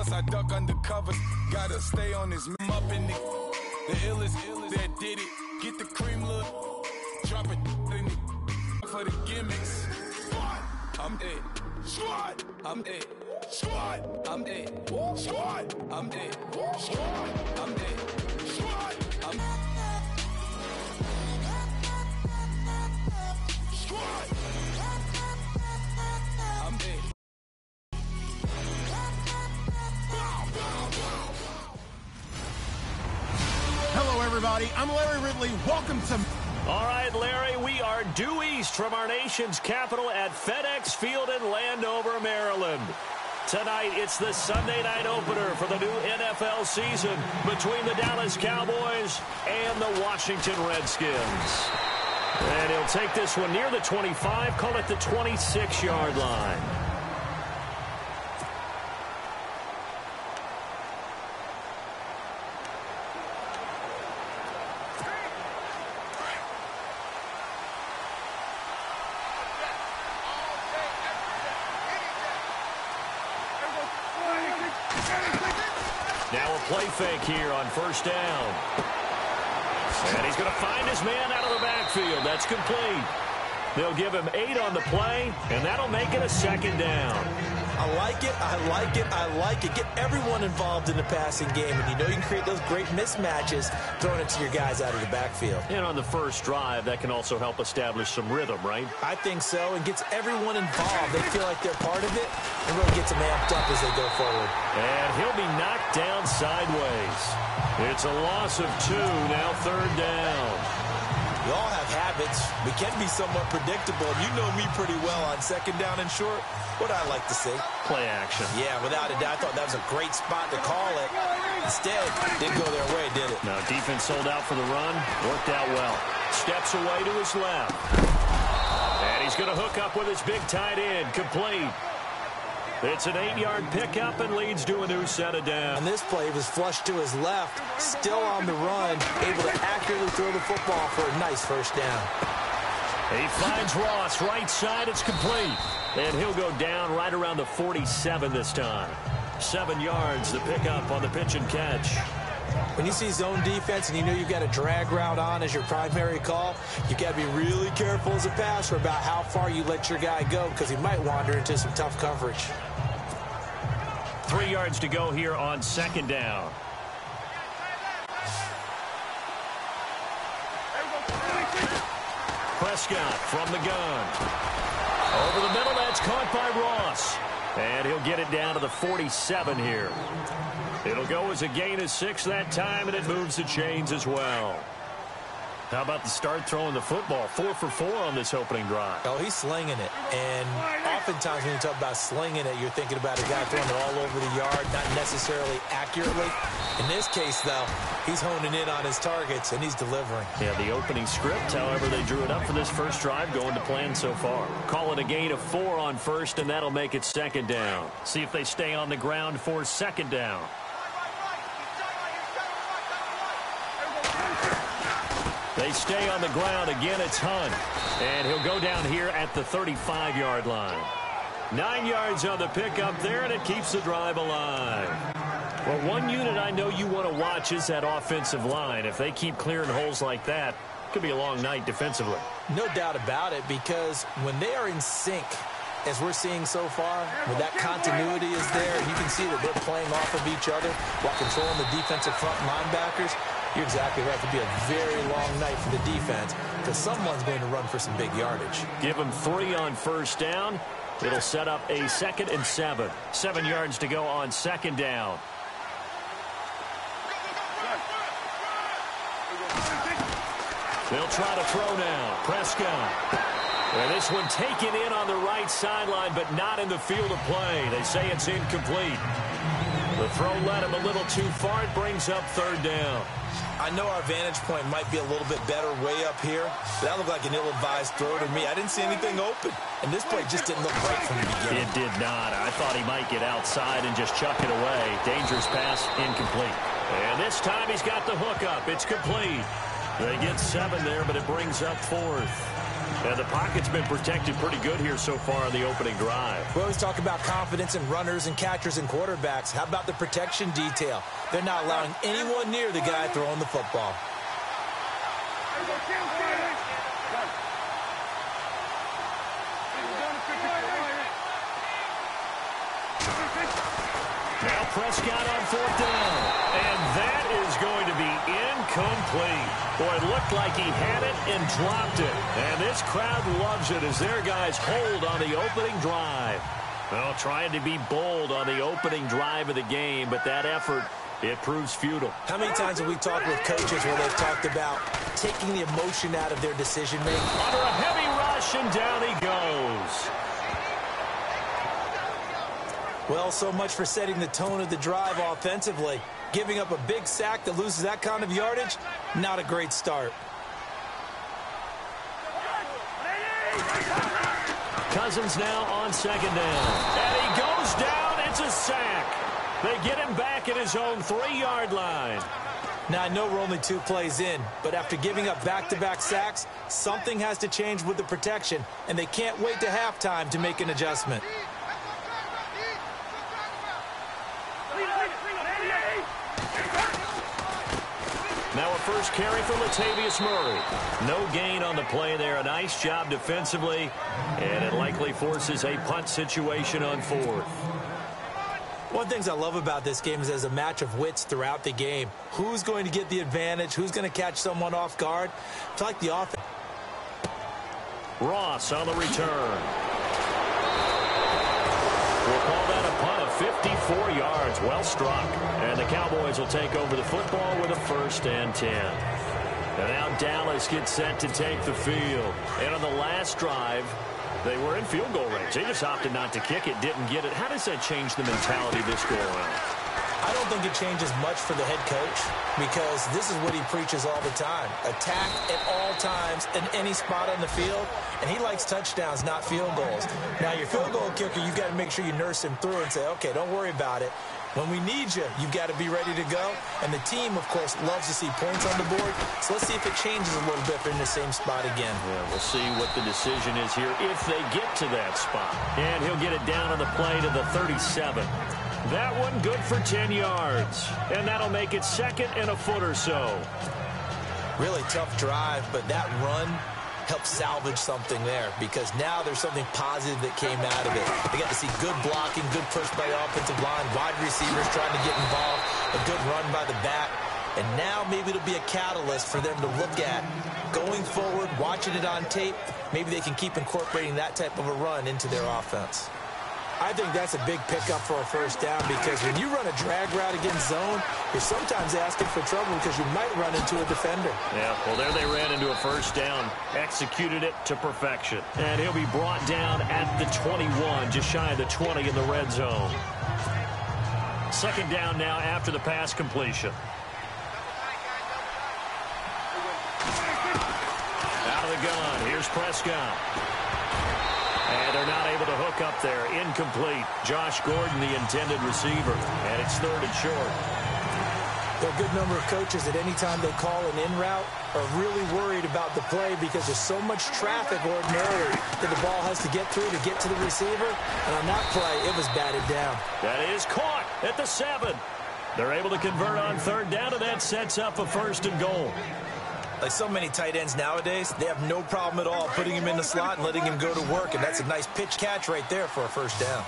boss, I duck under covers. Gotta stay on this up in the illest that did it. Get the cream look, drop it in the for the gimmicks. I'm it. Squad, I'm it. Squad, I'm it. Squad, I'm it. Squad, I'm it. Squad, I'm Squad, I'm it. Hello, everybody. I'm Larry Ridley. Welcome to... All right, Larry, we are due east from our nation's capital at FedEx Field in Landover, Maryland. Tonight, it's the Sunday night opener for the new NFL season between the Dallas Cowboys and the Washington Redskins. And he'll take this one near the 25, call it the 26-yard line. Now a play fake here on first down. And he's going to find his man out of the backfield. That's complete. They'll give him 8 on the play, and that'll make it a second down. I like it, I like it, I like it. Get everyone involved in the passing game, and you know you can create those great mismatches throwing it to your guys out of the backfield. And on the first drive, that can also help establish some rhythm, right? I think so, and gets everyone involved. They feel like they're part of it, and really gets them amped up as they go forward. And he'll be knocked down sideways. It's a loss of 2, now third down. We all have habits. We can be somewhat predictable. You know me pretty well on second down and short. What I like to see. Play action. Yeah, without a doubt. I thought that was a great spot to call it. Instead, didn't go their way, did it? Now, defense sold out for the run. Worked out well. Steps away to his left. And he's going to hook up with his big tight end. Complete. It's an 8-yard pickup and leads to a new set of downs. And this play was flushed to his left, still on the run, able to accurately throw the football for a nice first down. He finds Ross, right side, it's complete. And he'll go down right around the 47 this time. 7 yards, the pickup on the pitch and catch. When you see zone defense and you know you've got a drag route on as your primary call, you've got to be really careful as a passer about how far you let your guy go because he might wander into some tough coverage. 3 yards to go here on second down. Prescott from the gun. Over the middle, that's caught by Ross. And he'll get it down to the 47 here. It'll go as a gain of 6 that time, and it moves the chains as well. How about the start throwing the football? 4 for 4 on this opening drive. Oh, he's slinging it. And oftentimes when you talk about slinging it, you're thinking about a guy throwing it all over the yard, not necessarily accurately. In this case, though, he's honing in on his targets, and he's delivering. Yeah, the opening script, however, they drew it up for this first drive, going to plan so far. Call it a gain of 4 on first, and that'll make it second down. See if they stay on the ground for second down. They stay on the ground. Again, it's Hunt. And he'll go down here at the 35-yard line. 9 yards on the pickup there, and it keeps the drive alive. Well, one unit I know you want to watch is that offensive line. If they keep clearing holes like that, it could be a long night defensively. No doubt about it, because when they are in sync, as we're seeing so far, when that continuity is there, you can see that they're playing off of each other while controlling the defensive front linebackers. You're exactly right. It could be a very long night for the defense because someone's going to run for some big yardage. Give them 3 on first down. It'll set up a 2nd and 7. 7 yards to go on second down. They'll try to throw now. Prescott. And this one taken in on the right sideline, but not in the field of play. They say it's incomplete. The throw led him a little too far. It brings up third down. I know our vantage point might be a little bit better way up here, but that looked like an ill-advised throw to me. I didn't see anything open, and this play just didn't look right from the beginning. It did not. I thought he might get outside and just chuck it away. Dangerous pass, incomplete. And this time he's got the hook up. It's complete. They get 7 there, but it brings up 4th. And the pocket's been protected pretty good here so far on the opening drive. We always talk about confidence in runners and catchers and quarterbacks. How about the protection detail? They're not allowing anyone near the guy throwing the football. Now Prescott on 4th down. And that is going to be incomplete. Boy, it looked like he had it and dropped it. And this crowd loves it as their guys hold on the opening drive. Well, trying to be bold on the opening drive of the game, but that effort, it proves futile. How many times have we talked with coaches where they've talked about taking the emotion out of their decision-making? Under a heavy rush, and down he goes. Well, so much for setting the tone of the drive offensively. Giving up a big sack that loses that kind of yardage, not a great start. Cousins now on 2nd down. And he goes down. It's a sack. They get him back at his own 3-yard line. Now, I know we're only 2 plays in, but after giving up back-to-back sacks, something has to change with the protection, and they can't wait to halftime to make an adjustment. Now a first carry for Latavius Murray. No gain on the play there. A nice job defensively, and it likely forces a punt situation on 4th. One of the things I love about this game is there's a match of wits throughout the game. Who's going to get the advantage? Who's going to catch someone off guard? It's like the offense. Ross on the return. We'll call that a punt of 54 yards. Well struck. And the Cowboys will take over the football with a 1st and 10. And now Dallas gets set to take the field. And on the last drive, they were in field goal range. They just opted not to kick it, didn't get it. How does that change the mentality this go around? I don't think it changes much for the head coach because this is what he preaches all the time. Attack at all times in any spot on the field, and he likes touchdowns, not field goals. Now, your field goal kicker, you've got to make sure you nurse him through and say, okay, don't worry about it. When we need you, you've got to be ready to go. And the team, of course, loves to see points on the board. So let's see if it changes a little bit if they're in the same spot again. Yeah, we'll see what the decision is here if they get to that spot. And he'll get it down on the play to the 37. That one good for 10 yards. And that'll make it 2nd and a foot or so. Really tough drive, but that run helped salvage something there because now there's something positive that came out of it. They got to see good blocking, good push by the offensive line, wide receivers trying to get involved, a good run by the back. And now maybe it'll be a catalyst for them to look at going forward, watching it on tape. Maybe they can keep incorporating that type of a run into their offense. I think that's a big pickup for a 1st down because when you run a drag route against zone, you're sometimes asking for trouble because you might run into a defender. Yeah, well, there they ran into a 1st down, executed it to perfection. And he'll be brought down at the 21, just shy of the 20 in the red zone. 2nd down now after the pass completion. Out of the gun, here's Prescott. And they're not able to hook up there. Incomplete. Josh Gordon, the intended receiver. And it's 3rd and short. There are a good number of coaches that any time they call an in route are really worried about the play because there's so much traffic ordinarily that the ball has to get through to get to the receiver. And on that play, it was batted down. That is caught at the 7. They're able to convert on 3rd down, and that sets up a 1st and goal. Like so many tight ends nowadays, they have no problem at all putting him in the slot and letting him go to work, and that's a nice pitch catch right there for a 1st down.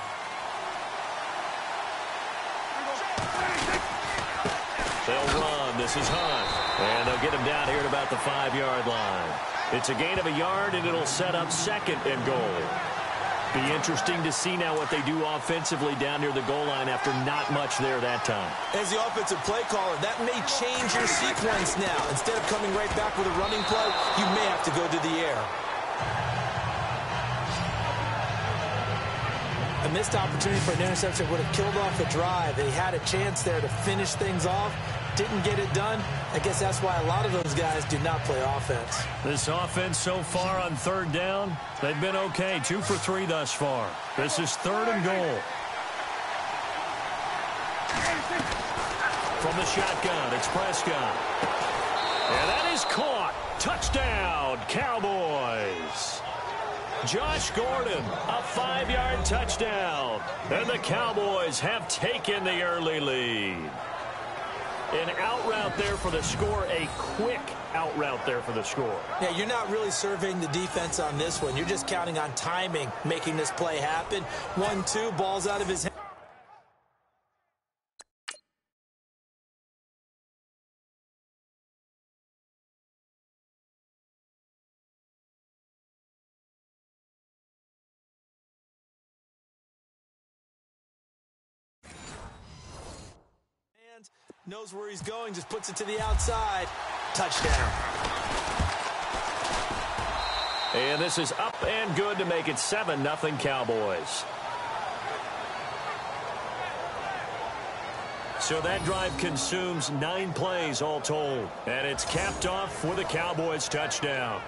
They'll run. This is Hunt. And they'll get him down here at about the 5-yard line. It's a gain of a yard, and it'll set up 2nd and goal. Be interesting to see now what they do offensively down near the goal line after not much there that time. As the offensive play caller, that may change your sequence now. Instead of coming right back with a running play, you may have to go to the air. A missed opportunity for an interception would have killed off the drive. They had a chance there to finish things off. Didn't get it done. I guess that's why a lot of those guys do not play offense. This offense so far on 3rd down, they've been okay. 2 for 3 thus far. This is 3rd and goal. From the shotgun, it's Prescott. And that is caught. Touchdown, Cowboys. Josh Gordon, a 5-yard touchdown. And the Cowboys have taken the early lead. An out route there for the score, a quick out route there for the score. Yeah, you're not really surveying the defense on this one. You're just counting on timing, making this play happen. 1-2, ball's out of his hand. Knows where he's going, just puts it to the outside. Touchdown. And this is up and good to make it 7-0 Cowboys. So that drive consumes 9 plays all told. And it's capped off with a Cowboys touchdown.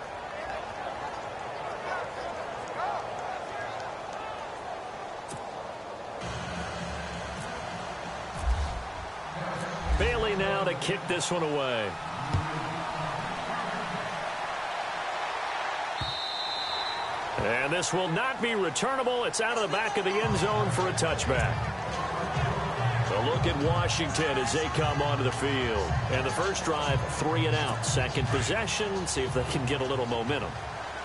Bailey now to kick this one away. And this will not be returnable. It's out of the back of the end zone for a touchback. A look at Washington as they come onto the field. And the first drive, 3 and out. Second possession, see if they can get a little momentum.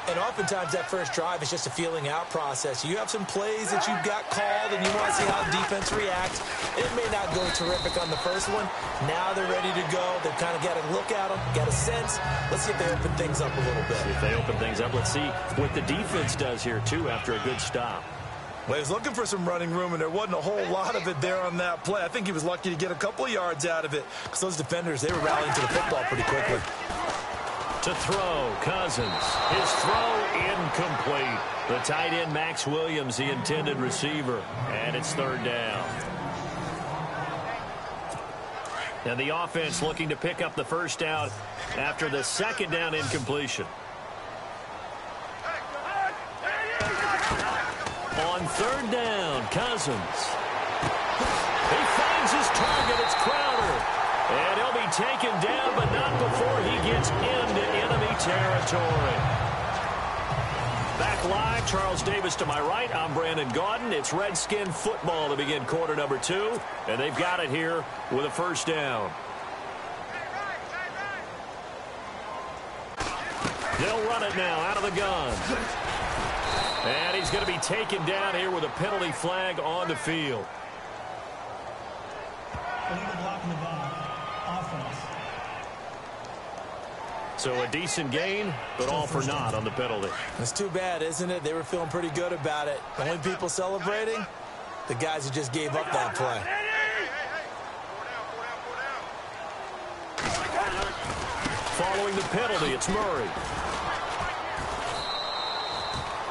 And oftentimes that first drive is just a feeling out process. You have some plays that you've got called and you want to see how the defense reacts. It may not go terrific on the first one. Now they're ready to go. They've kind of got a look at them, got a sense. Let's see if they open things up a little bit. See if they open things up. Let's see what the defense does here, too, after a good stop. Well, he was looking for some running room, and there wasn't a whole lot of it there on that play. I think he was lucky to get a couple of yards out of it because those defenders, they were rallying to the football pretty quickly. To throw, Cousins. His throw incomplete. The tight end, Max Williams, the intended receiver. And it's 3rd down. And the offense looking to pick up the first down after the 2nd down incompletion. On 3rd down, Cousins. He finds his target. It's Crowder. And he'll be taken down, but not before he gets into enemy territory. Back live, Charles Davis to my right. I'm Brandon Gaudin. It's Redskin football to begin quarter number 2. And they've got it here with a first down. They'll run it now out of the gun. And he's going to be taken down here with a penalty flag on the field. So a decent gain, but all for naught on the penalty. It's too bad, isn't it? They were feeling pretty good about it. The only people celebrating, the guys who just gave up that play. Following the penalty, it's Murray.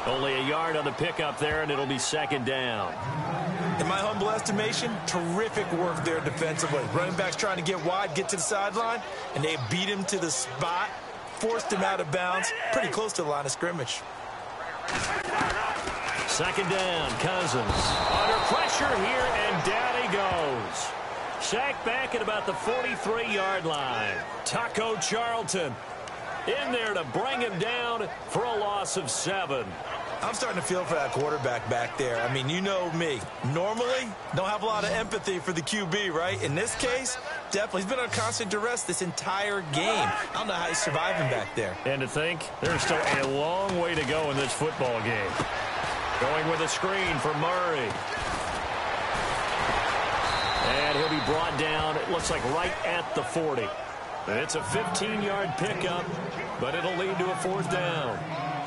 Only a yard on the pickup there, and it'll be 2nd down. In my humble estimation, terrific work there defensively. Running backs trying to get wide, get to the sideline, and they beat him to the spot, forced him out of bounds, pretty close to the line of scrimmage. 2nd down, Cousins. Under pressure here, and down he goes. Sacked back at about the 43-yard line. Taco Charlton in there to bring him down for a loss of 7. I'm starting to feel for that quarterback back there. I mean, you know me. Normally, don't have a lot of empathy for the QB, right? In this case, definitely. He's been on constant duress this entire game. I don't know how he's surviving back there. And to think, there's still a long way to go in this football game. Going with a screen for Murray. And he'll be brought down, it looks like right at the 40. It's a 15-yard pickup, but it'll lead to a 4th down.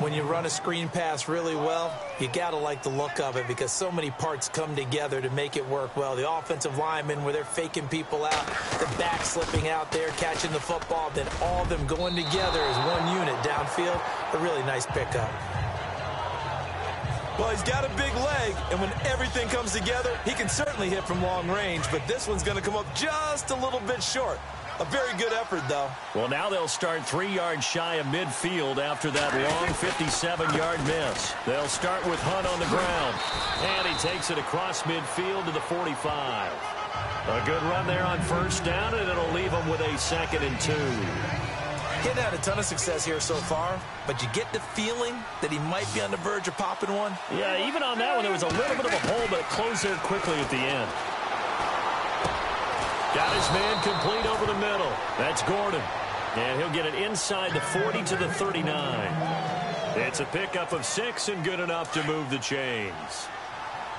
When you run a screen pass really well, you got to like the look of it because so many parts come together to make it work well. The offensive linemen, where they're faking people out, the back slipping out there, catching the football, then all of them going together as one unit downfield. A really nice pickup. Well, he's got a big leg, and when everything comes together, he can certainly hit from long range, but this one's going to come up just a little bit short. A very good effort, though. Well, now they'll start 3 yards shy of midfield after that long 57-yard miss. They'll start with Hunt on the ground. And he takes it across midfield to the 45. A good run there on 1st down, and it'll leave him with a 2nd and 2. He hasn't had a ton of success here so far, but you get the feeling that he might be on the verge of popping one. Yeah, even on that one, there was a little bit of a hole, but it closed there quickly at the end. Got his man complete over the middle. That's Gordon. And he'll get it inside the 40 to the 39. It's a pickup of 6 and good enough to move the chains.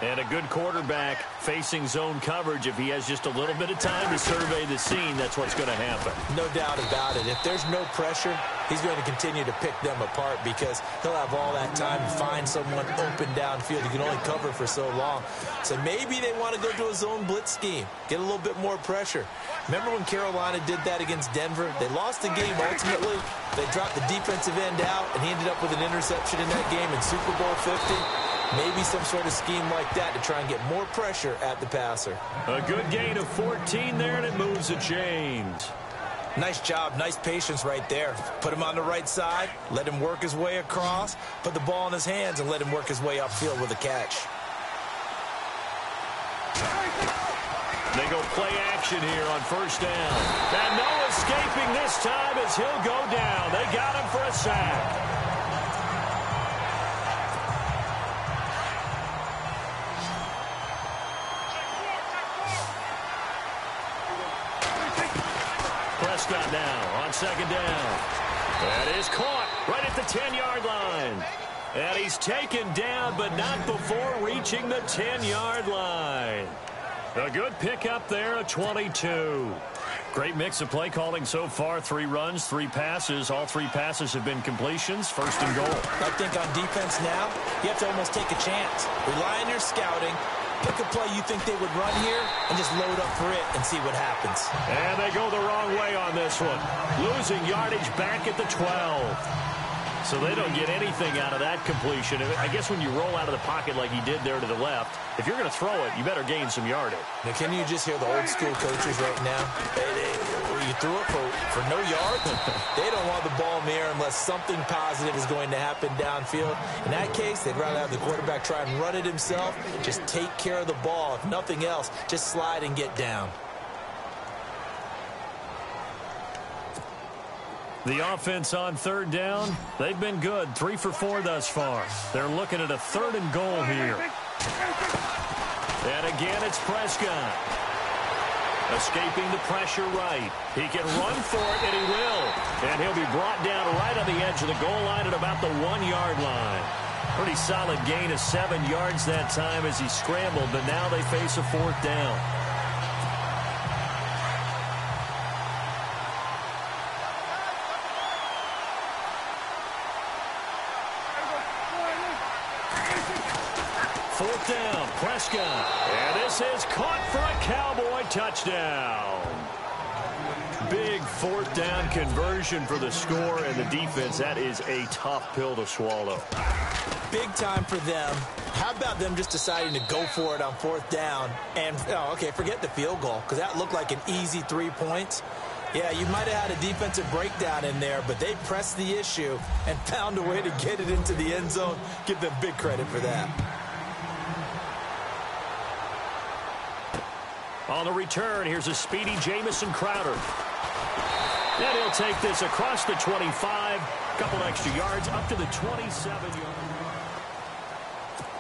And a good quarterback facing zone coverage. If he has just a little bit of time to survey the scene, that's what's going to happen. No doubt about it. If there's no pressure, he's going to continue to pick them apart because he'll have all that time to find someone open downfield. He can only cover for so long. So maybe they want to go to a zone blitz scheme, get a little bit more pressure. Remember when Carolina did that against Denver? They lost the game ultimately. They dropped the defensive end out, and he ended up with an interception in that game in Super Bowl 50. Maybe some sort of scheme like that to try and get more pressure at the passer. A good gain of 14 there, and it moves the chains. Nice job, nice patience right there. Put him on the right side, let him work his way across, put the ball in his hands, and let him work his way upfield with a catch. They go play action here on first down. And no escaping this time as he'll go down. They got him for a sack. Prescott now on second down. That is caught right at the 10-yard line. And he's taken down, but not before reaching the 10-yard line. A good pickup there at 22. Great mix of play calling so far. 3 runs, 3 passes. All 3 passes have been completions. First and goal. I think on defense now, you have to almost take a chance. Rely on your scouting. Pick a play you think they would run here and just load up for it and see what happens. And they go the wrong way on this one. Losing yardage back at the 12. So they don't get anything out of that completion. I guess when you roll out of the pocket like he did there to the left, if you're going to throw it, you better gain some yardage. Now, can you just hear the old school coaches right now? You threw it for no yards. They don't want the ball in the air unless something positive is going to happen downfield. In that case, they'd rather have the quarterback try and run it himself. Just take care of the ball. If nothing else, just slide and get down. The offense on third down, they've been good. 3 for 4 thus far. They're looking at a 3rd and goal here. And again, it's Prescott. Escaping the pressure right. He can run for it, and he will. And he'll be brought down right on the edge of the goal line at about the 1-yard line. Pretty solid gain of 7 yards that time as he scrambled, but now they face a 4th down. Down, Prescott. And this is caught for a Cowboy touchdown. Big 4th down conversion for the score and the defense. That is a tough pill to swallow. Big time for them. How about them just deciding to go for it on 4th down? And, okay, forget the field goal, because that looked like an easy 3 points. Yeah, you might have had a defensive breakdown in there, but they pressed the issue and found a way to get it into the end zone. Give them big credit for that. On the return, here's a speedy Jamison Crowder. And he'll take this across the 25. Couple extra yards up to the 27-yard.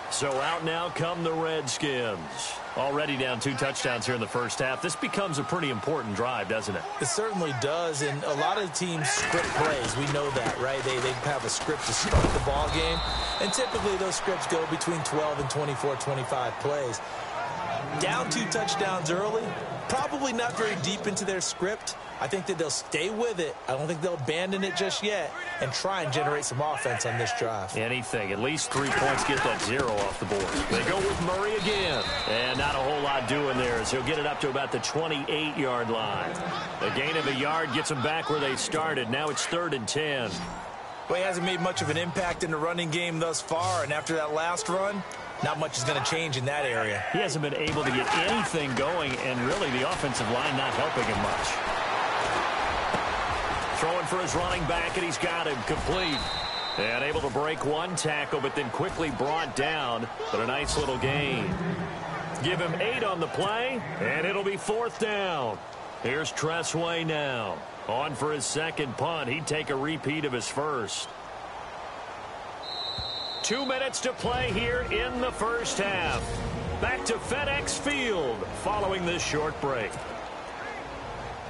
So out now come the Redskins. Already down 2 touchdowns here in the first half. This becomes a pretty important drive, doesn't it? It certainly does, and a lot of teams script plays. We know that, right? They have a script to start the ball game, and typically those scripts go between 12 and 24, 25 plays. Down 2 touchdowns early, probably not very deep into their script. I think that they'll stay with it. I don't think they'll abandon it just yet and try and generate some offense on this drive. Anything. At least 3 points, get that 0 off the board. They go with Murray again. And not a whole lot doing there as he'll get it up to about the 28-yard line. A gain of a yard gets them back where they started. Now it's 3rd and 10. Well, he hasn't made much of an impact in the running game thus far, and after that last run, not much is going to change in that area. He hasn't been able to get anything going, and really the offensive line not helping him much. Throwing for his running back, and he's got him complete. And able to break 1 tackle, but then quickly brought down. But a nice little gain. Give him 8 on the play, and it'll be 4th down. Here's Tressway now. On for his second punt. He'd take a repeat of his first. 2 minutes to play here in the first half. Back to FedEx Field following this short break.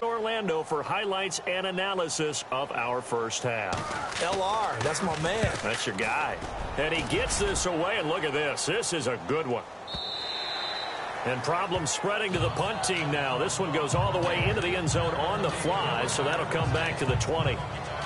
Orlando for highlights and analysis of our first half. LR, that's my man. That's your guy. And he gets this away, and look at this. This is a good one. And problems spreading to the punt team now. This one goes all the way into the end zone on the fly, so that'll come back to the 20.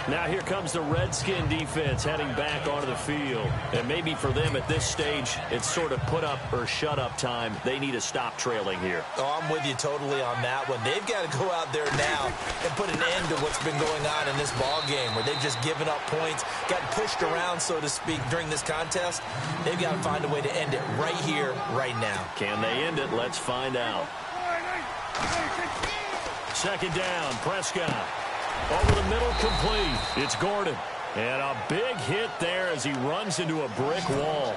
Now here comes the Redskin defense heading back onto the field. And maybe for them at this stage, it's sort of put up or shut up time. They need to stop trailing here. Oh, I'm with you totally on that one. They've got to go out there now and put an end to what's been going on in this ball game where they've just given up points, gotten pushed around, so to speak, during this contest. They've got to find a way to end it right here, right now. Can they end it? Let's find out. Second down, Prescott. Over the middle, complete. It's Gordon. And a big hit there as he runs into a brick wall.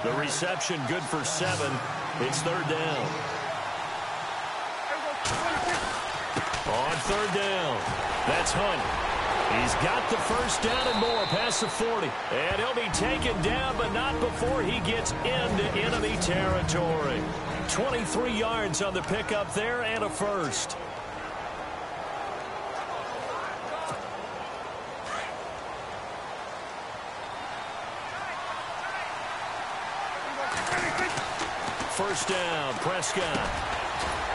The reception good for 7. It's third down. On third down, that's Hunt. He's got the first down and more past the 40. And he'll be taken down, but not before he gets into enemy territory. 23 yards on the pickup there and a first. First down, Prescott.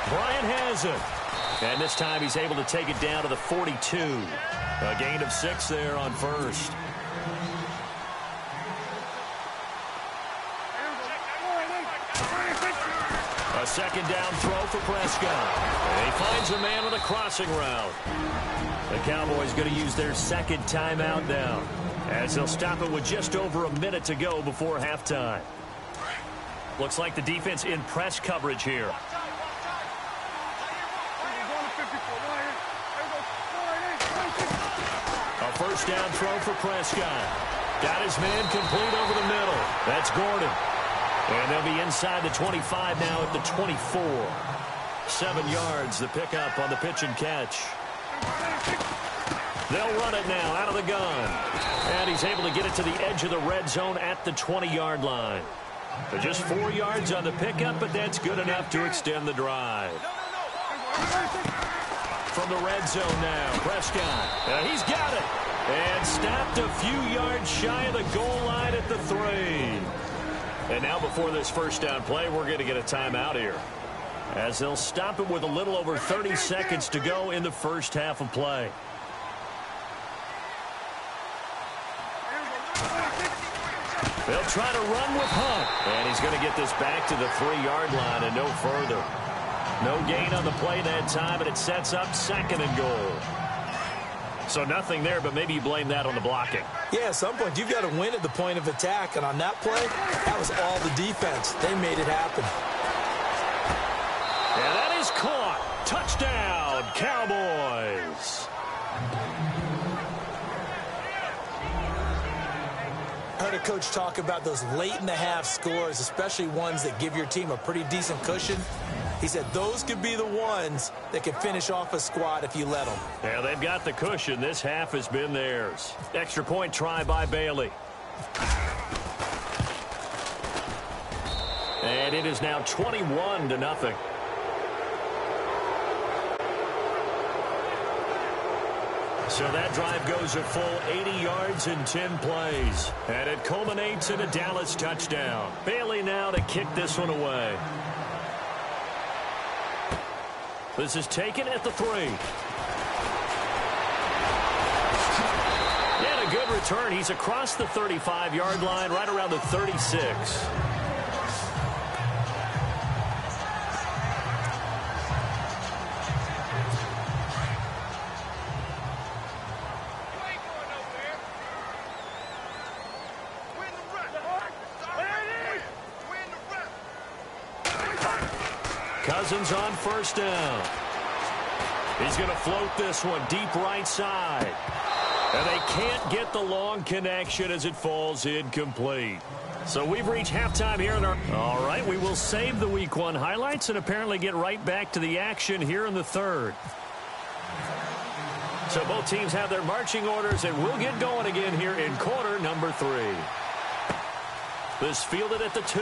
Bryant has it. And this time he's able to take it down to the 42. A gain of 6 there on first. A second down throw for Prescott. And he finds a man with a crossing route. The Cowboys going to use their second timeout now, as they'll stop it with just over a minute to go before halftime. Looks like the defense in press coverage here. A first down throw for Prescott. Got his man complete over the middle. That's Gordon. And they'll be inside the 25 now at the 24. 7 yards, the pickup on the pitch and catch. They'll run it now out of the gun. And he's able to get it to the edge of the red zone at the 20-yard line. But just 4 yards on the pickup, but that's good enough to extend the drive. From the red zone now, Prescott. He's got it. And stopped a few yards shy of the goal line at the 3. And now before this first down play, we're going to get a timeout here, as they'll stop it with a little over 30 seconds to go in the first half of play. They'll try to run with Hunt. And he's going to get this back to the 3-yard line and no further. No gain on the play that time, and it sets up second and goal. So nothing there, but maybe you blame that on the blocking. Yeah, at some point, you've got to win at the point of attack. And on that play, that was all the defense. They made it happen. And that is caught. Touchdown, Cowboys. I heard a coach talk about those late-in-the-half scores, especially ones that give your team a pretty decent cushion. He said those could be the ones that can finish off a squad if you let them. Yeah, they've got the cushion. This half has been theirs. Extra point try by Bailey. And it is now 21-0. So that drive goes a full 80 yards in 10 plays. And it culminates in a Dallas touchdown. Bailey now to kick this one away. This is taken at the 3. And a good return. He's across the 35-yard line, right around the 36. Cousins on first down. He's going to float this one deep right side. And they can't get the long connection as it falls incomplete. So we've reached halftime here in our... All right, we will save the Week 1 highlights and apparently get right back to the action here in the third. So both teams have their marching orders, and we'll get going again here in quarter number 3. This fielded at the 2.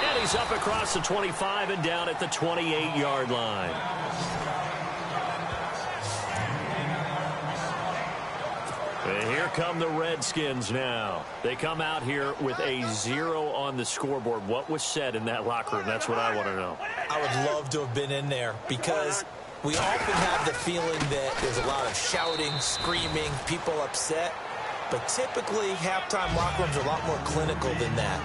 And he's up across the 25 and down at the 28-yard line. And here come the Redskins now. They come out here with a 0 on the scoreboard. What was said in that locker room? That's what I want to know. I would love to have been in there because we often have the feeling that there's a lot of shouting, screaming, people upset. But typically, halftime locker rooms are a lot more clinical than that.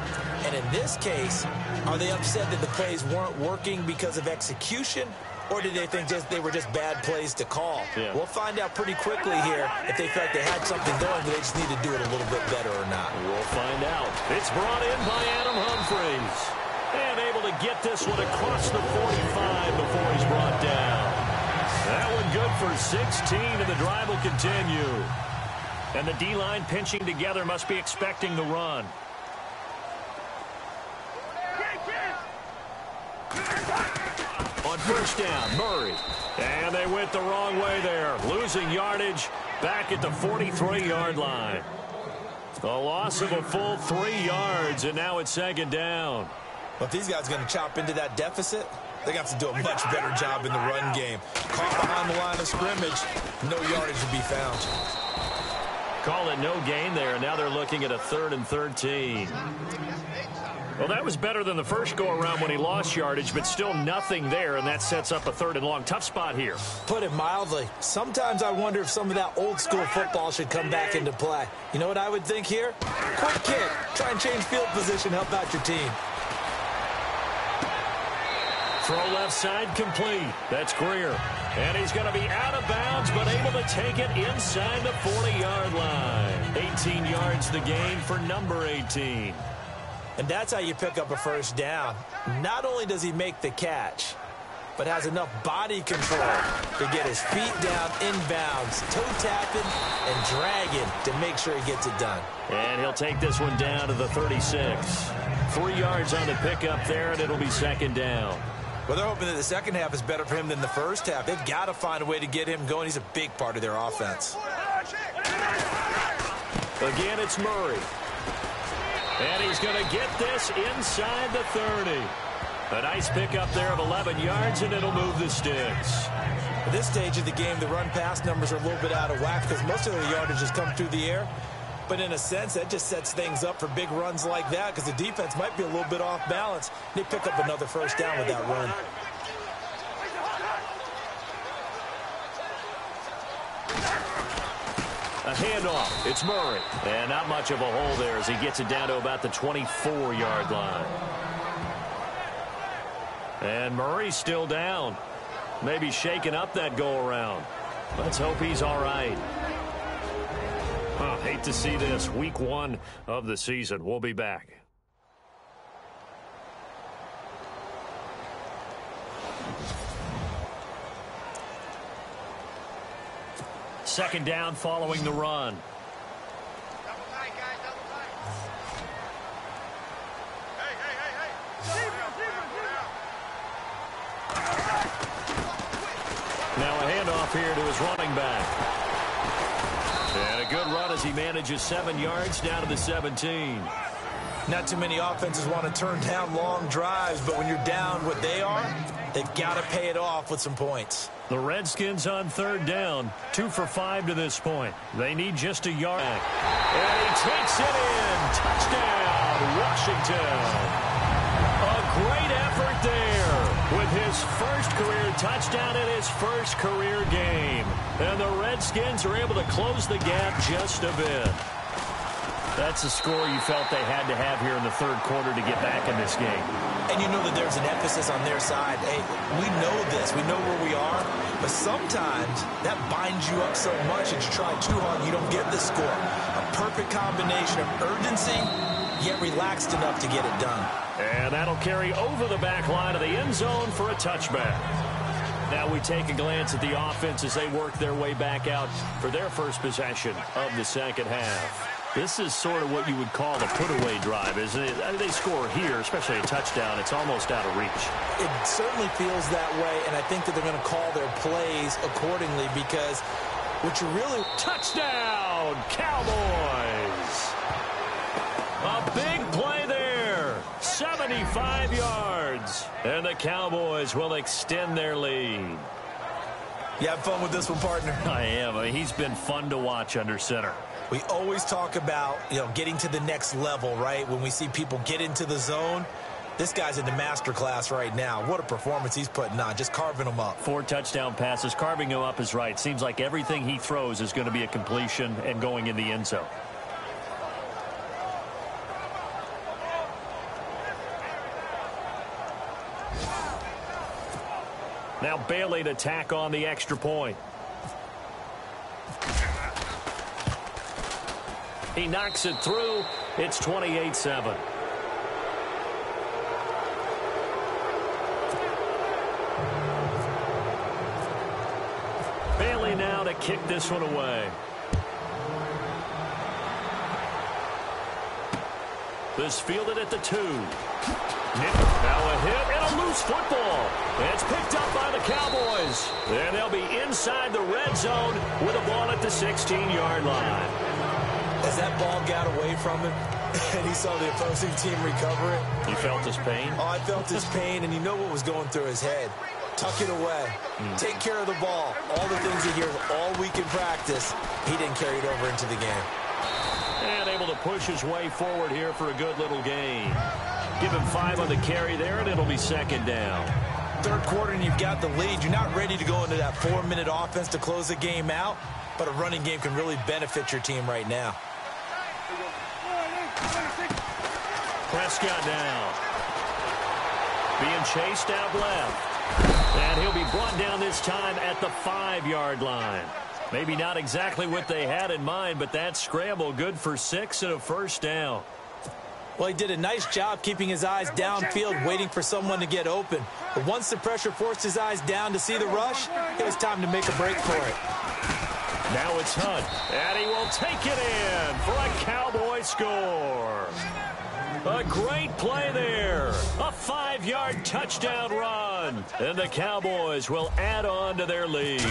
And in this case, are they upset that the plays weren't working because of execution? Or did they think they were just bad plays to call? Yeah. We'll find out pretty quickly here if they felt like they had something going, but they just need to do it a little bit better or not. We'll find out. It's brought in by Adam Humphries. And able to get this one across the 45 before he's brought down. That one good for 16, and the drive will continue. And the D-line pinching together must be expecting the run. On first down, Murray. And they went the wrong way there. Losing yardage back at the 43-yard line. A loss of a full 3 yards, and now it's second down. Well, if these guys are going to chop into that deficit, they're going to have to do a much better job in the run game. Caught behind the line of scrimmage, no yardage to be found. Call it no gain there. Now they're looking at a 3rd and 13. Well, that was better than the first go-around when he lost yardage, but still nothing there, and that sets up a 3rd and long. Tough spot here. Put it mildly. Sometimes I wonder if some of that old-school football should come back into play. You know what I would think here? Quick kick. Try and change field position. Help out your team. Throw left side complete. That's Greer. And he's going to be out of bounds, but able to take it inside the 40-yard line. 18 yards the gain for number 18. And that's how you pick up a first down. Not only does he make the catch, but has enough body control to get his feet down inbounds, toe tapping and dragging to make sure he gets it done. And he'll take this one down to the 36. 3 yards on the pickup there, and it'll be second down. Well, they're hoping that the second half is better for him than the first half. They've got to find a way to get him going. He's a big part of their offense. Again, it's Murray. And he's going to get this inside the 30. A nice pickup there of 11 yards, and it'll move the sticks. At this stage of the game, the run-pass numbers are a little bit out of whack because most of the yardage has come through the air. But in a sense, that just sets things up for big runs like that because the defense might be a little bit off balance. They pick up another first down with that run. A handoff. It's Murray. And not much of a hole there as he gets it down to about the 24-yard line. And Murray's still down. Maybe shaking up that go-around. Let's hope he's all right. Hate to see this. Week 1 of the season. We'll be back. Second down following the run. Double tight, guys. Double tight. Hey. Now a handoff here to his running back. And a good run as he manages 7 yards down to the 17. Not too many offenses want to turn down long drives, but when you're down what they are, they've got to pay it off with some points. The Redskins on third down, 2 for 5 to this point. They need just a yard. And he takes it in. Touchdown, Washington. A great effort there with his first career touchdown in his first career game. And the Redskins are able to close the gap just a bit. That's a score you felt they had to have here in the third quarter to get back in this game. And you know that there's an emphasis on their side. Hey, we know this. We know where we are. But sometimes that binds you up so much that you try too hard, you don't get the score. A perfect combination of urgency, yet relaxed enough to get it done. And that'll carry over the back line of the end zone for a touchback. Now we take a glance at the offense as they work their way back out for their first possession of the second half. This is sort of what you would call a put-away drive, isn't it? I mean, they score here, especially a touchdown. It's almost out of reach. It certainly feels that way, and I think that they're going to call their plays accordingly because what you really... Touchdown, Cowboys! A big play there, 75 yards, and the Cowboys will extend their lead. You have fun with this one, partner? I am. I mean, he's been fun to watch under center. We always talk about, getting to the next level, right? When we see people get into the zone, this guy's in the master class right now. What a performance he's putting on, just carving them up. 4 touchdown passes. Carving him up is right. Seems like everything he throws is going to be a completion and going in the end zone. Now Bailey to tack on the extra point. He knocks it through. It's 28-7. Bailey now to kick this one away. This fielded at the 2. Now a hit and a loose football. It's picked up by the Cowboys. And they'll be inside the red zone with a ball at the 16-yard line. As that ball got away from him and he saw the opposing team recover it. You felt his pain? Oh, I felt his pain, and you know what was going through his head. Tuck it away. Take care of the ball. All the things he hears all week in practice, he didn't carry it over into the game. And able to push his way forward here for a good little gain. Give him 5 on the carry there, and it'll be second down. Third quarter, and you've got the lead. You're not ready to go into that 4-minute offense to close the game out, but a running game can really benefit your team right now. Prescott down. Being chased out left. And he'll be brought down this time at the 5-yard line. Maybe not exactly what they had in mind, but that scramble good for 6 and a first down. Well, he did a nice job keeping his eyes downfield, waiting for someone to get open. But once the pressure forced his eyes down to see the rush, it was time to make a break for it. Now it's Hunt, and he will take it in for a Cowboy score. A great play there. A 5-yard touchdown run. And the Cowboys will add on to their lead.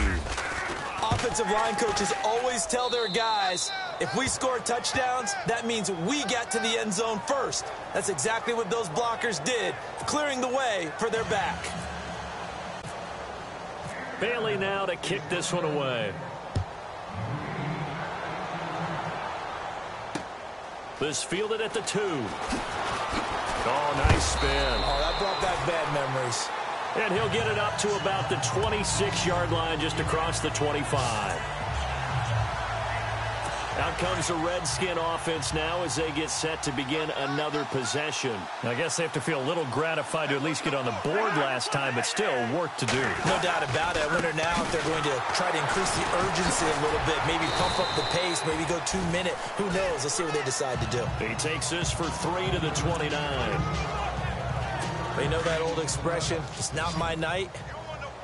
Offensive line coaches always tell their guys, if we score touchdowns, that means we get to the end zone first. That's exactly what those blockers did, clearing the way for their back. Bailey now to kick this one away. This fielded at the 2. Oh, nice spin. Oh, that brought back bad memories. And he'll get it up to about the 26-yard line, just across the 25. Out comes the Redskin offense now as they get set to begin another possession. I guess they have to feel a little gratified to at least get on the board last time, but still work to do. No doubt about it. I wonder now if they're going to try to increase the urgency a little bit, maybe pump up the pace, maybe go 2-minute. Who knows? Let's see what they decide to do. He takes this for 3 to the 29. They know that old expression, it's not my night.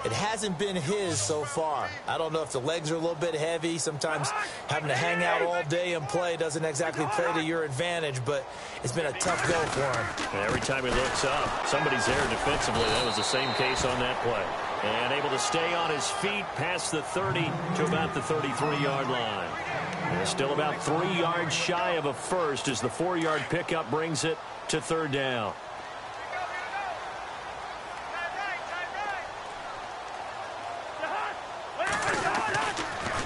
It hasn't been his so far. I don't know if the legs are a little bit heavy. Sometimes having to hang out all day and play doesn't exactly play to your advantage, but it's been a tough go for him. Every time he looks up, somebody's there defensively. That was the same case on that play. And able to stay on his feet past the 30 to about the 33-yard line. And still about 3 yards shy of a first as the 4-yard pickup brings it to third down.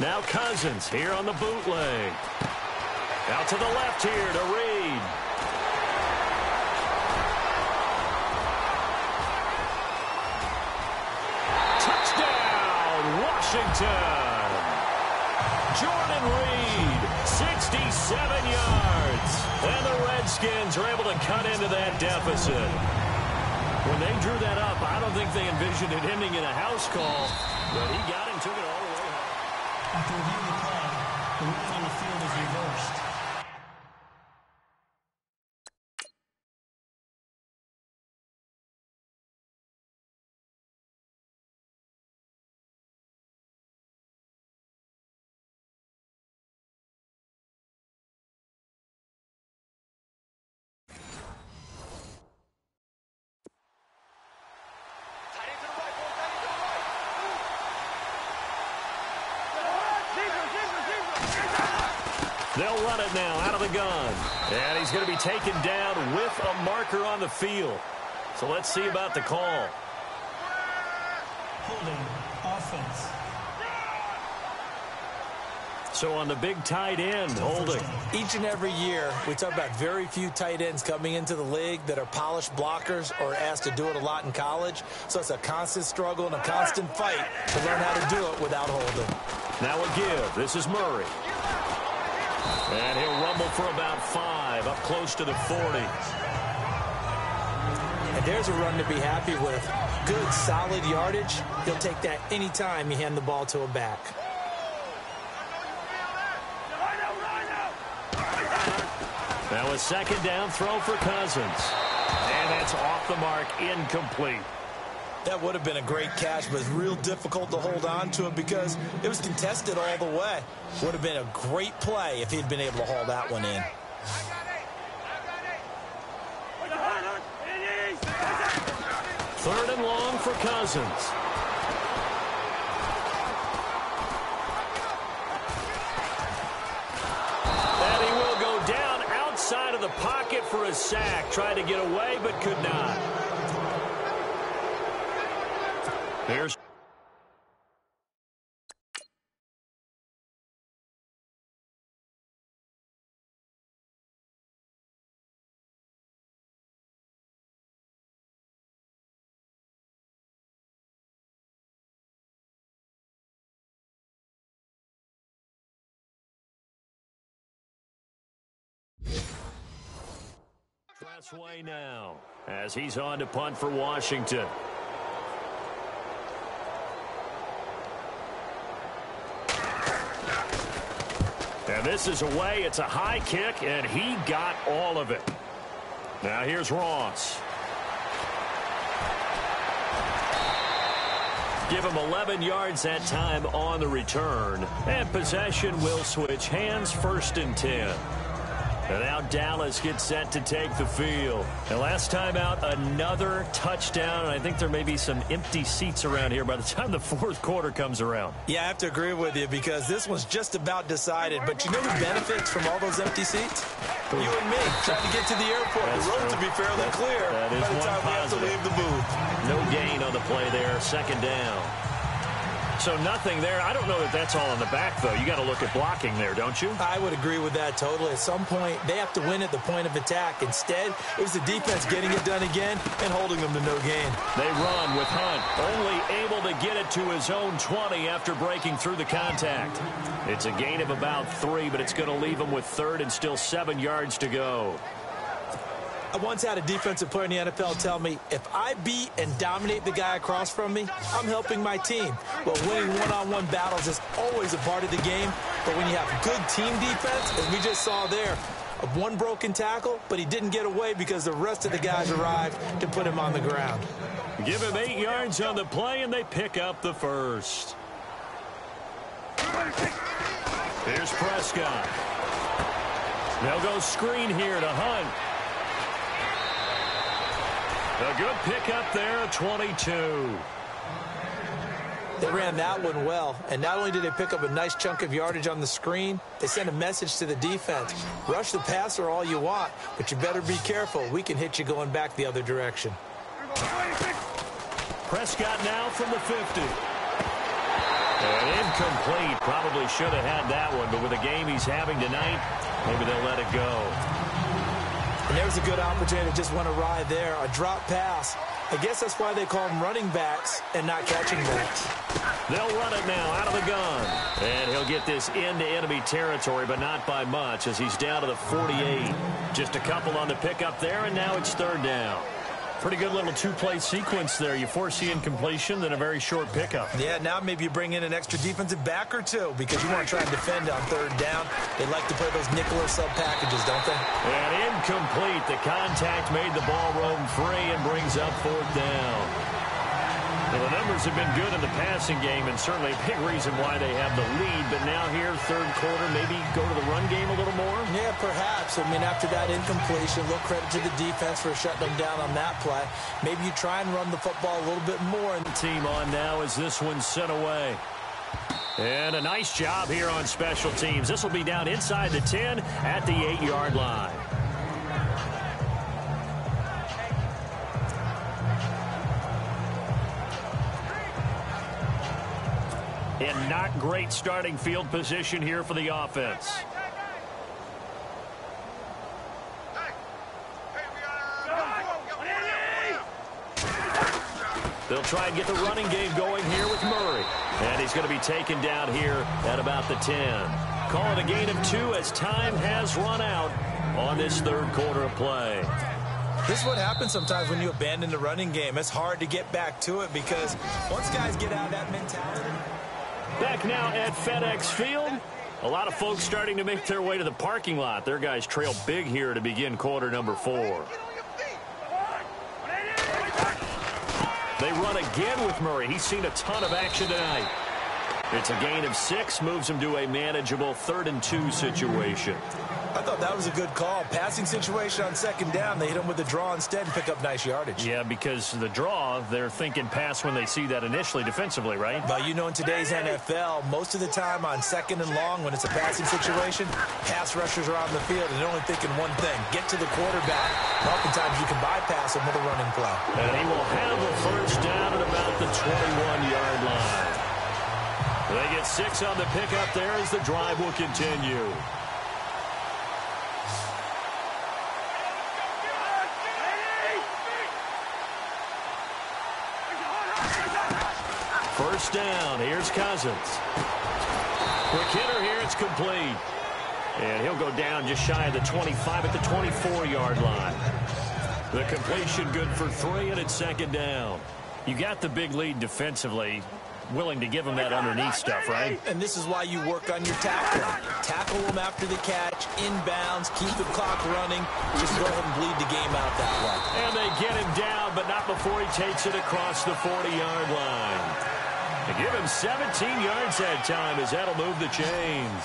Now Cousins here on the bootleg. Out to the left here to Reed. Touchdown, Washington. Jordan Reed, 67 yards. And the Redskins are able to cut into that deficit. When they drew that up, I don't think they envisioned it ending in a house call, but he got him, took it all the way home. After reviewing the play, the ruling on the field is reversed. They'll run it now out of the gun. And he's going to be taken down with a marker on the field. So let's see about the call. Holding offense. So on the big tight end, holding. Each and every year, we talk about very few tight ends coming into the league that are polished blockers or asked to do it a lot in college. So it's a constant struggle and a constant fight to learn how to do it without holding. Now a give. This is Murray. And he'll rumble for about 5, up close to the 40. And there's a run to be happy with. Good, solid yardage. He'll take that anytime you hand the ball to a back. Now a second down throw for Cousins. And that's off the mark, incomplete. That would have been a great catch, but it's real difficult to hold on to it because it was contested all the way. Would have been a great play if he'd been able to haul that one in. Third and long for Cousins. And he will go down outside of the pocket for a sack. Tried to get away, but could not. There's way now as he's on to punt for Washington. And this is away. It's a high kick, and he got all of it. Now here's Ross. Give him 11 yards that time on the return. And possession will switch hands, 1st and 10. And now Dallas gets set to take the field. And last time out, another touchdown. And I think there may be some empty seats around here by the time the 4th quarter comes around. Yeah, I have to agree with you because this one's just about decided. But you know who benefits from all those empty seats? You and me, trying to get to the airport. That's the roads true. will be fairly clear that is by the one time we have to positive. leave the booth. No gain on the play there, 2nd down. So nothing there. I don't know that that's all in the back, though. You got to look at blocking there, don't you? I would agree with that totally. At some point, they have to win at the point of attack. Instead, it was the defense getting it done again and holding them to no gain. They run with Hunt, only able to get it to his own 20 after breaking through the contact. It's a gain of about 3, but it's going to leave him with 3rd and still 7 yards to go. I once had a defensive player in the NFL tell me, if I beat and dominate the guy across from me, I'm helping my team. Well, winning one-on-one battles is always a part of the game, but when you have good team defense, as we just saw there, one broken tackle, but he didn't get away because the rest of the guys arrived to put him on the ground. Give him 8 yards on the play, and they pick up the 1st. Here's Prescott. They'll go screen here to Hunt. A good pickup there, 22. They ran that one well, and not only did they pick up a nice chunk of yardage on the screen, they sent a message to the defense. Rush the passer all you want, but you better be careful. We can hit you going back the other direction. Prescott now from the 50. And incomplete. Probably should have had that one, but with the game he's having tonight, maybe they'll let it go. And there's a good opportunity to just want to ride there. A drop pass. I guess that's why they call them running backs and not catching backs. They'll run it now out of the gun. And he'll get this into enemy territory, but not by much as he's down to the 48. Just a couple on the pickup there, and now it's 3rd down. Pretty good little 2-play sequence there. You force the incompletion, then a very short pickup. Yeah, now maybe you bring in an extra defensive back or two because you want to try and defend on 3rd down. They like to play those nickel or sub packages, don't they? And incomplete. The contact made the ball roam free and brings up 4th down. Well, the numbers have been good in the passing game and certainly a big reason why they have the lead. But now here, 3rd quarter, maybe go to the run game a little more? Yeah, perhaps. I mean, after that incompletion, a little credit to the defense for shutting them down on that play. Maybe you try and run the football a little bit more. Team on now as this one's sent away. And a nice job here on special teams. This will be down inside the 10 at the 8-yard line. And not great starting field position here for the offense. They'll try and get the running game going here with Murray. And he's going to be taken down here at about the 10. Call it a gain of 2 as time has run out on this third quarter of play. This is what happens sometimes when you abandon the running game. It's hard to get back to it because once guys get out of that mentality. Back now at FedEx Field. A lot of folks starting to make their way to the parking lot. Their guys trail big here to begin quarter number 4. They run again with Murray. He's seen a ton of action tonight. It's a gain of 6, moves him to a manageable 3rd and 2 situation. I thought that was a good call. Passing situation on second down. They hit him with the draw instead and pick up nice yardage. Yeah, because the draw, they're thinking pass when they see that initially defensively, right? But you know, in today's NFL, most of the time on second and long, when it's a passing situation, pass rushers are on the field and they're only thinking one thing, get to the quarterback. Oftentimes you can bypass him with a running play. And he will have a first down at about the 21-yard line. They get 6 on the pickup there as the drive will continue. First down. Here's Cousins. Quick hitter here. It's complete. And he'll go down just shy of the 25 at the 24-yard line. The completion good for 3, and it's second down. You got the big lead defensively. Willing to give him that underneath stuff, right? And this is why you work on your tackling. Tackle him after the catch, inbounds, keep the clock running. Just go ahead and bleed the game out that way. And they get him down, but not before he takes it across the 40-yard line. They give him 17 yards that time as that'll move the chains.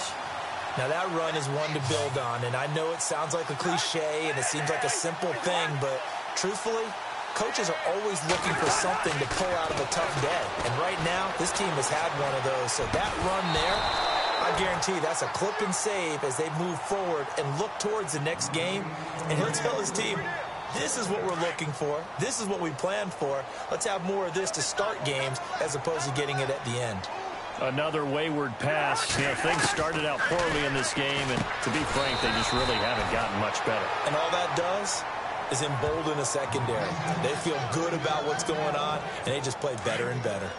Now that run is one to build on, and I know it sounds like a cliche and it seems like a simple thing, but truthfully, coaches are always looking for something to pull out of a tough day. And right now, this team has had one of those. So that run there, I guarantee that's a clip and save as they move forward and look towards the next game. And he'll tell his team, this is what we're looking for. This is what we planned for. Let's have more of this to start games as opposed to getting it at the end. Another wayward pass. You know, things started out poorly in this game, and to be frank, they just really haven't gotten much better. And all that does is embolden the secondary. They feel good about what's going on, and they just play better and better.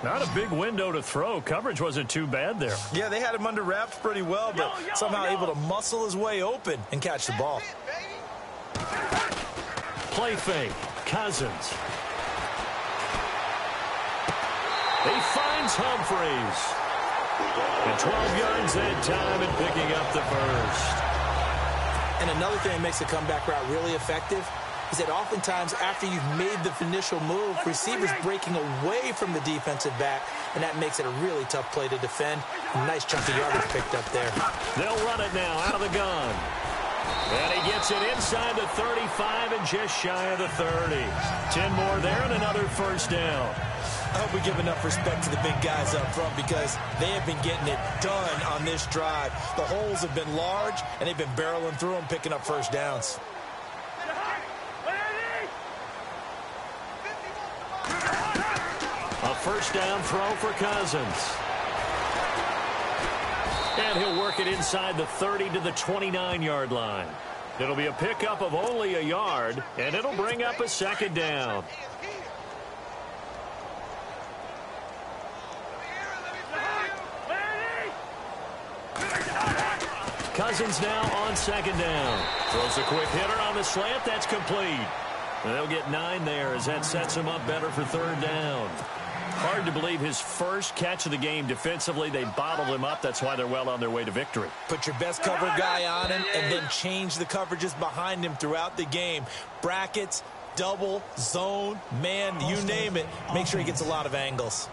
Not a big window to throw. Coverage wasn't too bad there. Yeah, they had him under wraps pretty well, but somehow able to muscle his way open and catch the ball. Play fake. Cousins. He finds Humphreys. And 12 yards that time and picking up the first. And another thing that makes the comeback route really effective is that oftentimes after you've made the initial move, receivers breaking away from the defensive back, and that makes it a really tough play to defend. A nice chunk of yardage picked up there. They'll run it now out of the gun. And he gets it inside the 35 and just shy of the 30. 10 more there and another first down. I hope we give enough respect to the big guys up front because they have been getting it done on this drive. The holes have been large, and they've been barreling through them, picking up first downs. A first down throw for Cousins. And he'll work it inside the 30 to the 29-yard line. It'll be a pickup of only a yard, and it'll bring up a second down. Cousins now on second down. Throws a quick hitter on the slant. That's complete. And they'll get 9 there as that sets him up better for third down. Hard to believe his first catch of the game defensively. They bottled him up. That's why they're well on their way to victory. Put your best cover guy on him and then change the coverages behind him throughout the game. Brackets, double, zone, man, you name it. Make sure he gets a lot of angles.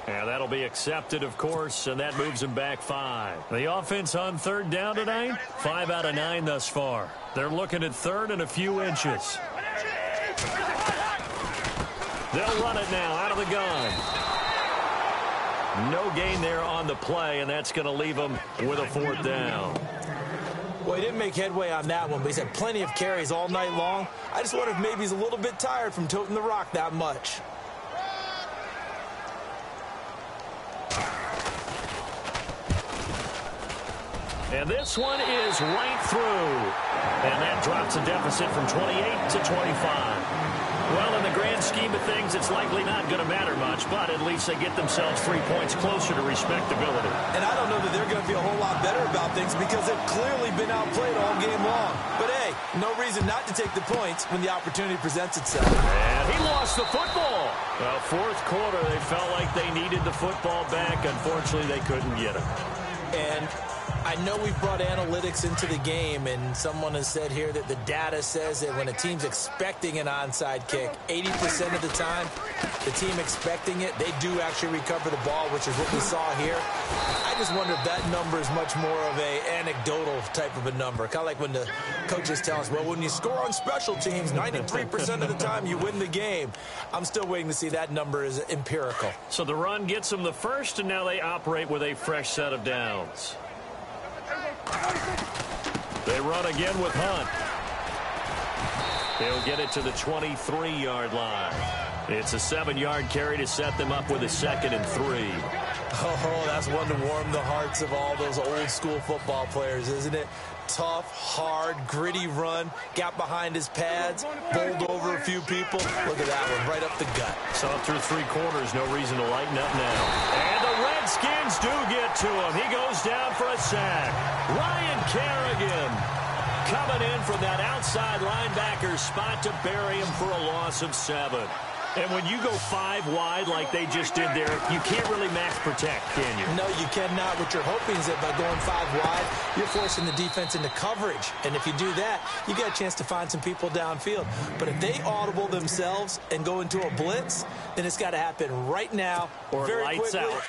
Yeah, that'll be accepted, of course, and that moves him back 5. The offense on third down tonight, 5 out of 9 thus far. They're looking at third and a few inches. They'll run it now out of the gun. No gain there on the play, and that's going to leave him with a 4th down. Well, he didn't make headway on that one, but he's had plenty of carries all night long. I just wonder if maybe he's a little bit tired from toting the rock that much. And this one is right through. And that drops a deficit from 28 to 25. Well, in the grand scheme of things, it's likely not going to matter much, but at least they get themselves 3 points closer to respectability. And I don't know that they're going to be a whole lot better about things because they've clearly been outplayed all game long. But, hey, no reason not to take the points when the opportunity presents itself. And he lost the football. Well, 4th quarter, they felt like they needed the football back. Unfortunately, they couldn't get it. And I know we brought analytics into the game, and someone has said here that the data says that when a team's expecting an onside kick, 80% of the time, the team expecting it, they do actually recover the ball, which is what we saw here. I just wonder if that number is much more of a anecdotal type of a number. Kind of like when the coaches tell us, well, when you score on special teams, 93% of the time you win the game. I'm still waiting to see that number is empirical. So the run gets them the first, and now they operate with a fresh set of downs. They run again with Hunt. He'll get it to the 23-yard line. It's a 7-yard carry to set them up with a 2nd and 3. Oh, that's one to warm the hearts of all those old-school football players, isn't it? Tough, hard, gritty run. Got behind his pads, bowled over a few people. Look at that one, right up the gut. So through 3 quarters, no reason to lighten up now. And the Redskins do get to him. He goes down for a sack. Ryan Kerrigan coming in from that outside linebacker spot to bury him for a loss of 7. And when you go 5 wide like they just did there, you can't really max protect, can you? No, you cannot. What you're hoping is that by going 5 wide, you're forcing the defense into coverage. And if you do that, you got a chance to find some people downfield. But if they audible themselves and go into a blitz, then it's got to happen right now, or very lights quickly. out.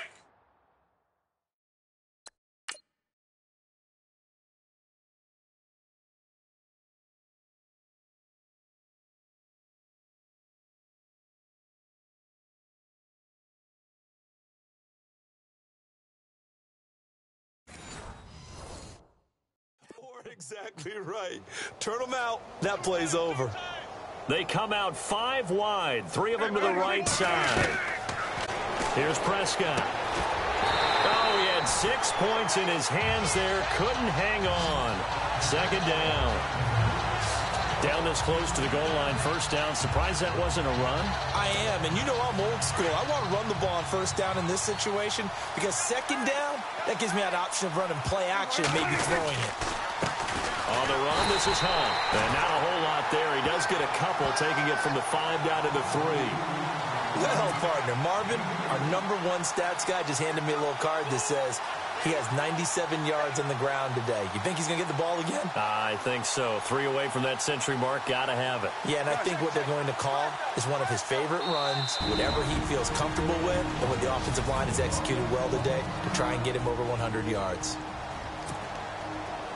Exactly right. Turn them out. That play's over. They come out 5 wide, 3 of them to the right side. Here's Prescott. Oh, he had 6 points in his hands there. Couldn't hang on. 2nd down. Down this close to the goal line. 1st down. Surprised that wasn't a run? I am, and you know I'm old school. I want to run the ball on 1st down in this situation because 2nd down, that gives me that option of running play action and maybe throwing it. On the run, this is Hunt. And not a whole lot there. He does get a couple, taking it from the 5 down to the 3. Well, partner, Marvin, our #1 stats guy just handed me a little card that says he has 97 yards on the ground today. You think he's going to get the ball again? I think so. 3 away from that century mark. Got to have it. Yeah, and I think what they're going to call is one of his favorite runs, whatever he feels comfortable with, and what the offensive line has executed well today to try and get him over 100 yards.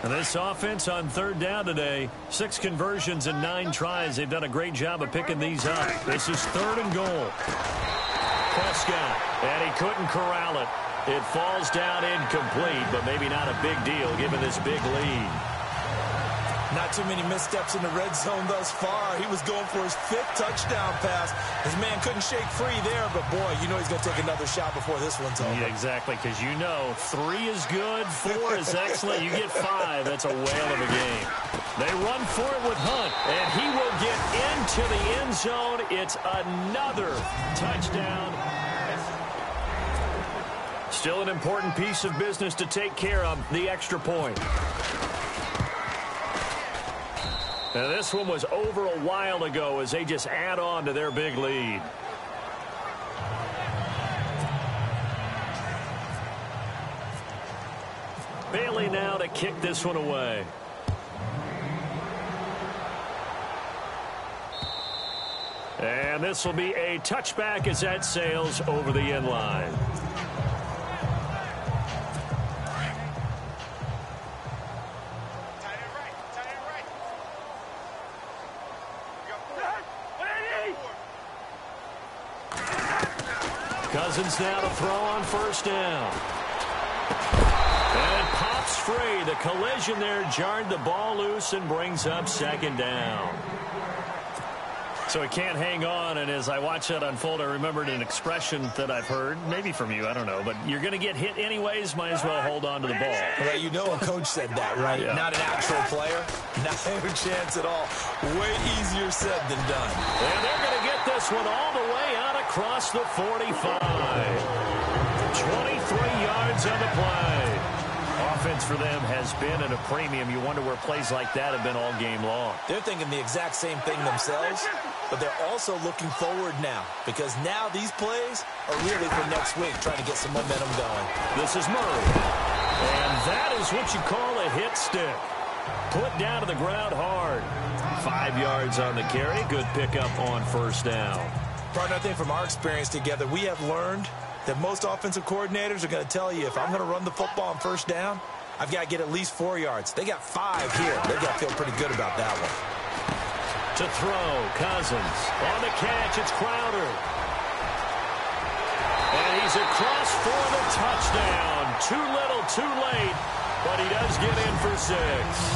And this offense on 3rd down today, 6 conversions and 9 tries. They've done a great job of picking these up. This is 3rd and goal. Prescott, and he couldn't corral it. It falls down incomplete, but maybe not a big deal given this big lead. Not too many missteps in the red zone thus far. He was going for his 5th touchdown pass. His man couldn't shake free there, but boy, you know he's going to take another shot before this one's over. Yeah, exactly, because you know 3 is good, 4 is excellent. You get 5, that's a whale of a game. They run for it with Hunt, and he will get into the end zone. It's another touchdown. Still an important piece of business to take care of, the extra point. Now, this one was over a while ago as they just add on to their big lead. Bailey now to kick this one away. And this will be a touchback as that sails over the end line. Cousins now to throw on first down. And it pops free. The collision there jarred the ball loose and brings up second down. So he can't hang on, and as I watch that unfold, I remembered an expression that I've heard, maybe from you, I don't know, but you're going to get hit anyways, might as well hold on to the ball. Right, you know a coach said that, right? Yeah. Not an actual player. Not a chance at all. Way easier said than done. And they're going to get this one all the way out across the 45. 23 yards on the play. Offense for them has been at a premium. You wonder where plays like that have been all game long. They're thinking the exact same thing themselves, but they're also looking forward now because now these plays are really for next week, trying to get some momentum going. This is Murray. And that is what you call a hit stick. Put down to the ground hard. 5 yards on the carry. Good pickup on first down. Partner, I think from our experience together, we have learned that most offensive coordinators are going to tell you if I'm going to run the football on first down, I've got to get at least 4 yards. They got 5 here. They've got to feel pretty good about that one. To throw, Cousins. On the catch, it's Crowder. And he's across for the touchdown. Too little, too late. But he does get in for 6.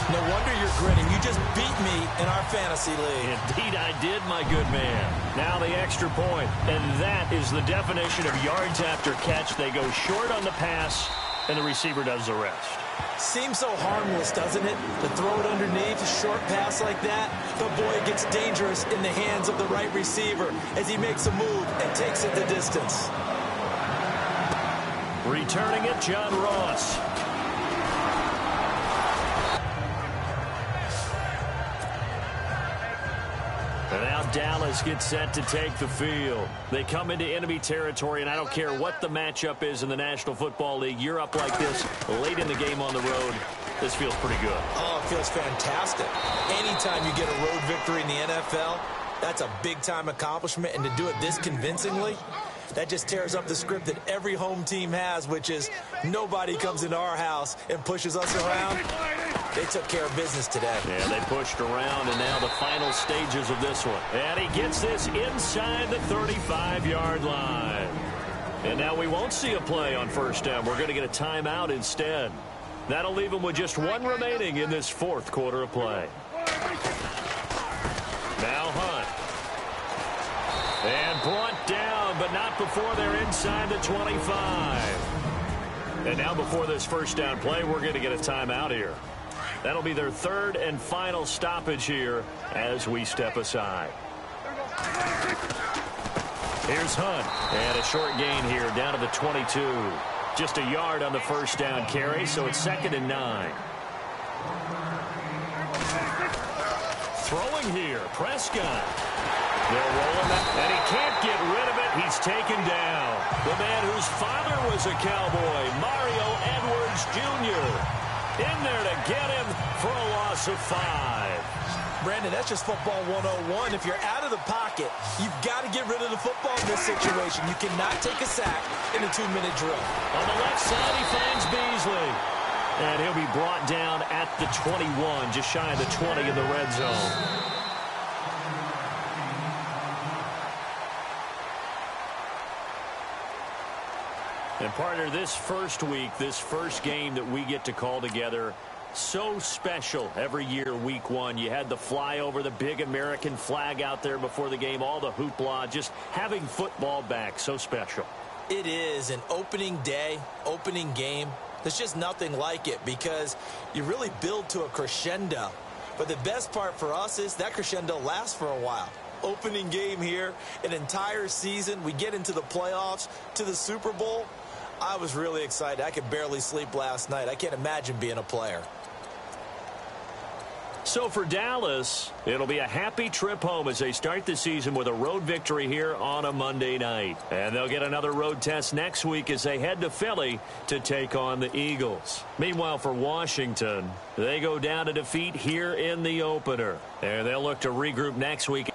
No wonder you're grinning. You just beat me in our fantasy league. Indeed I did, my good man. Now the extra point. And that is the definition of yards after catch. They go short on the pass, and the receiver does the rest. Seems so harmless, doesn't it? To throw it underneath, a short pass like that. But boy, it gets dangerous in the hands of the right receiver as he makes a move and takes it the distance. Returning it, John Ross. And now Dallas gets set to take the field. They come into enemy territory, and I don't care what the matchup is in the National Football League. You're up like this late in the game on the road. This feels pretty good. Oh, it feels fantastic. Anytime you get a road victory in the NFL, that's a big-time accomplishment. And to do it this convincingly, that just tears up the script that every home team has, which is nobody comes into our house and pushes us around. They took care of business today. Yeah, they pushed around, and now the final stages of this one. And he gets this inside the 35-yard line. And now we won't see a play on first down. We're going to get a timeout instead. That'll leave them with just one remaining in this fourth quarter of play. Now Hunt. And brought down, but not before they're inside the 25. And now before this first down play, we're going to get a timeout here. That'll be their third and final stoppage here as we step aside. Here's Hunt. And a short gain here down to the 22. Just a yard on the first down carry, so it's 2nd and 9. Throwing here, Prescott. They'll roll him, and he can't get rid of it. He's taken down. The man whose father was a Cowboy, Mario Edwards Jr., in there to get him for a loss of 5. Brandon, that's just football 101. If you're out of the pocket, you've got to get rid of the football in this situation. You cannot take a sack in a 2-minute drill. On the left side, he finds Beasley. And he'll be brought down at the 21, just shy of the 20 in the red zone. And partner, this first week, this first game that we get to call together, so special every year, week 1. You had the flyover, the big American flag out there before the game, all the hoopla, just having football back, so special. It is an opening day, opening game. There's just nothing like it because you really build to a crescendo. But the best part for us is that crescendo lasts for a while. Opening game here, an entire season. We get into the playoffs, to the Super Bowl. I was really excited. I could barely sleep last night. I can't imagine being a player. So for Dallas, it'll be a happy trip home as they start the season with a road victory here on a Monday night. And they'll get another road test next week as they head to Philly to take on the Eagles. Meanwhile, for Washington, they go down to defeat here in the opener. And they'll look to regroup next week.